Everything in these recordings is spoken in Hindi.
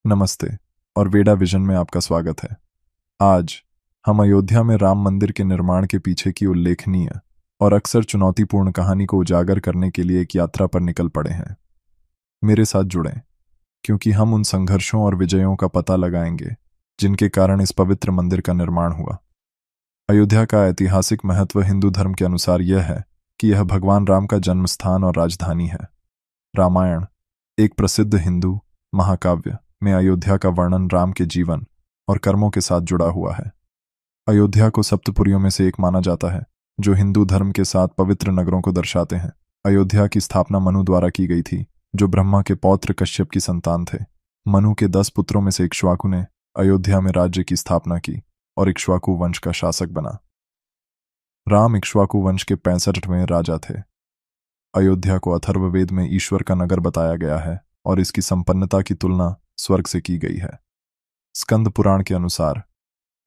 नमस्ते और वेडा विजन में आपका स्वागत है। आज हम अयोध्या में राम मंदिर के निर्माण के पीछे की उल्लेखनीय और अक्सर चुनौतीपूर्ण कहानी को उजागर करने के लिए एक यात्रा पर निकल पड़े हैं। मेरे साथ जुड़ें, क्योंकि हम उन संघर्षों और विजयों का पता लगाएंगे जिनके कारण इस पवित्र मंदिर का निर्माण हुआ। अयोध्या का ऐतिहासिक महत्व हिंदू धर्म के अनुसार यह है कि यह भगवान राम का जन्म स्थान और राजधानी है। रामायण, एक प्रसिद्ध हिंदू महाकाव्य, में अयोध्या का वर्णन राम के जीवन और कर्मों के साथ जुड़ा हुआ है। अयोध्या को सप्तपुरियों में से एक माना जाता है, जो हिंदू धर्म के 7 पवित्र नगरों को दर्शाते हैं। अयोध्या की स्थापना मनु द्वारा की गई थी, जो ब्रह्मा के पौत्र कश्यप की संतान थे। मनु के 10 पुत्रों में से इक्ष्वाकु ने अयोध्या में राज्य की स्थापना की और इक्ष्वाकु वंश का शासक बना। राम इक्ष्वाकु वंश के 65वें राजा थे। अयोध्या को अथर्ववेद में ईश्वर का नगर बताया गया है और इसकी संपन्नता की तुलना स्वर्ग से की गई है। स्कंद पुराण के अनुसार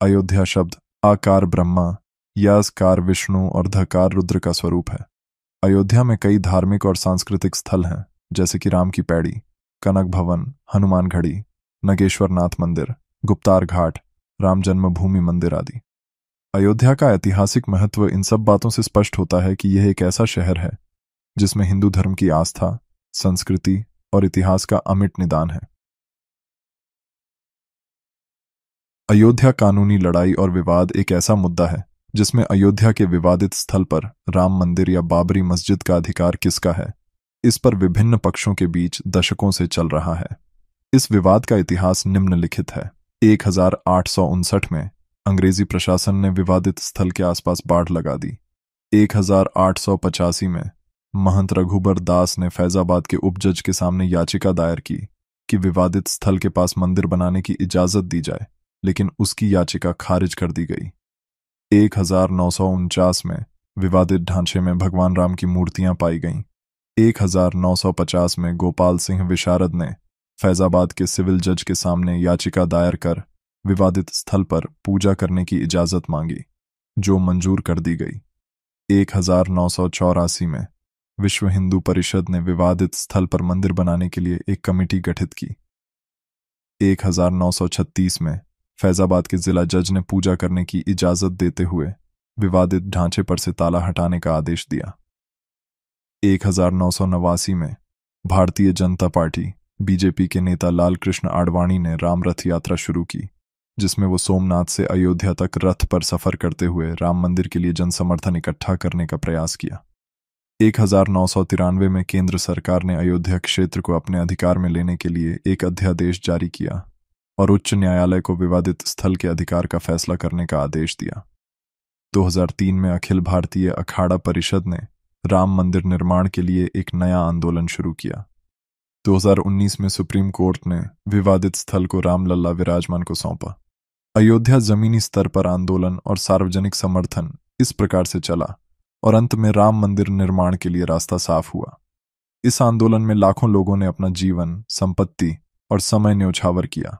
अयोध्या शब्द आकार ब्रह्मा, यासकार विष्णु और धकार रुद्र का स्वरूप है। अयोध्या में कई धार्मिक और सांस्कृतिक स्थल हैं, जैसे कि राम की पैड़ी, कनक भवन, हनुमान घड़ी, नगेश्वर नाथ मंदिर, गुप्तार घाट, राम जन्मभूमि मंदिर आदि। अयोध्या का ऐतिहासिक महत्व इन सब बातों से स्पष्ट होता है कि यह एक ऐसा शहर है जिसमें हिंदू धर्म की आस्था, संस्कृति और इतिहास का अमिट निदान है। अयोध्या कानूनी लड़ाई और विवाद एक ऐसा मुद्दा है जिसमें अयोध्या के विवादित स्थल पर राम मंदिर या बाबरी मस्जिद का अधिकार किसका है, इस पर विभिन्न पक्षों के बीच दशकों से चल रहा है। इस विवाद का इतिहास निम्नलिखित है। 1859 में अंग्रेजी प्रशासन ने विवादित स्थल के आसपास बाड़ लगा दी। 1885 में महंत रघुबर दास ने फैजाबाद के उपजज के सामने याचिका दायर की कि विवादित स्थल के पास मंदिर बनाने की इजाजत दी जाए, लेकिन उसकी याचिका खारिज कर दी गई। 1949 में विवादित ढांचे में भगवान राम की मूर्तियां पाई गईं। 1950 में गोपाल सिंह विशारद ने फैजाबाद के सिविल जज के सामने याचिका दायर कर विवादित स्थल पर पूजा करने की इजाजत मांगी, जो मंजूर कर दी गई। 1984 में विश्व हिंदू परिषद ने विवादित स्थल पर मंदिर बनाने के लिए एक कमेटी गठित की। 1936 में फैजाबाद के जिला जज ने पूजा करने की इजाजत देते हुए विवादित ढांचे पर से ताला हटाने का आदेश दिया। 1989 में भारतीय जनता पार्टी बीजेपी के नेता लाल कृष्ण आडवाणी ने राम रथ यात्रा शुरू की, जिसमें वो सोमनाथ से अयोध्या तक रथ पर सफर करते हुए राम मंदिर के लिए जनसमर्थन इकट्ठा करने का प्रयास किया। 1993 में केंद्र सरकार ने अयोध्या क्षेत्र को अपने अधिकार में लेने के लिए एक अध्यादेश जारी किया और उच्च न्यायालय को विवादित स्थल के अधिकार का फैसला करने का आदेश दिया। 2003 में अखिल भारतीय अखाड़ा परिषद ने राम मंदिर निर्माण के लिए एक नया आंदोलन शुरू किया। 2019 में सुप्रीम कोर्ट ने विवादित स्थल को रामलला विराजमान को सौंपा। अयोध्या जमीनी स्तर पर आंदोलन और सार्वजनिक समर्थन इस प्रकार से चला और अंत में राम मंदिर निर्माण के लिए रास्ता साफ हुआ। इस आंदोलन में लाखों लोगों ने अपना जीवन, संपत्ति और समय न्यौछावर किया।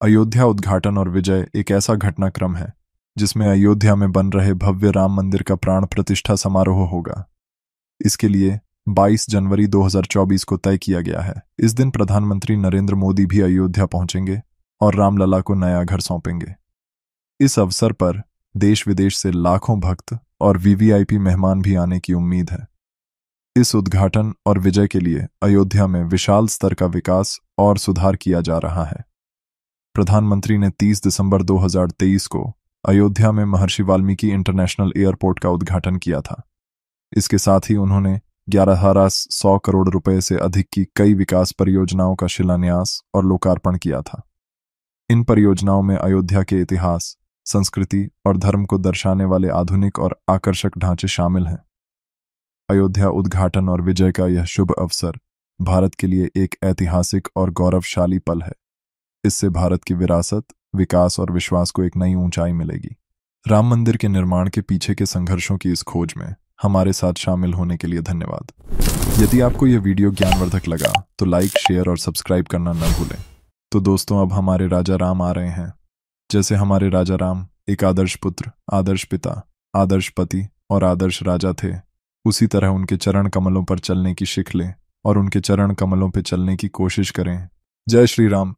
अयोध्या उद्घाटन और विजय एक ऐसा घटनाक्रम है जिसमें अयोध्या में बन रहे भव्य राम मंदिर का प्राण प्रतिष्ठा समारोह होगा। इसके लिए 22 जनवरी 2024 को तय किया गया है। इस दिन प्रधानमंत्री नरेंद्र मोदी भी अयोध्या पहुंचेंगे और रामलला को नया घर सौंपेंगे। इस अवसर पर देश विदेश से लाखों भक्त और वीवीआईपी मेहमान भी आने की उम्मीद है। इस उद्घाटन और विजय के लिए अयोध्या में विशाल स्तर का विकास और सुधार किया जा रहा है। प्रधानमंत्री ने 30 दिसंबर 2023 को अयोध्या में महर्षि वाल्मीकि इंटरनेशनल एयरपोर्ट का उद्घाटन किया था। इसके साथ ही उन्होंने 11,100 करोड़ रुपए से अधिक की कई विकास परियोजनाओं का शिलान्यास और लोकार्पण किया था। इन परियोजनाओं में अयोध्या के इतिहास, संस्कृति और धर्म को दर्शाने वाले आधुनिक और आकर्षक ढांचे शामिल हैं। अयोध्या उद्घाटन और विजय का यह शुभ अवसर भारत के लिए एक ऐतिहासिक और गौरवशाली पल है। इससे भारत की विरासत, विकास और विश्वास को एक नई ऊंचाई मिलेगी। राम मंदिर के निर्माण के पीछे के संघर्षों की इस खोज में हमारे साथ शामिल होने के लिए धन्यवाद। यदि आपको यह वीडियो ज्ञानवर्धक लगा तो लाइक, शेयर और सब्सक्राइब करना न भूलें। तो दोस्तों, अब हमारे राजा राम आ रहे हैं। जैसे हमारे राजा राम एक आदर्श पुत्र, आदर्श पिता, आदर्श पति और आदर्श राजा थे, उसी तरह उनके चरण कमलों पर चलने की शिख लें और उनके चरण कमलों पर चलने की कोशिश करें। जय श्री राम।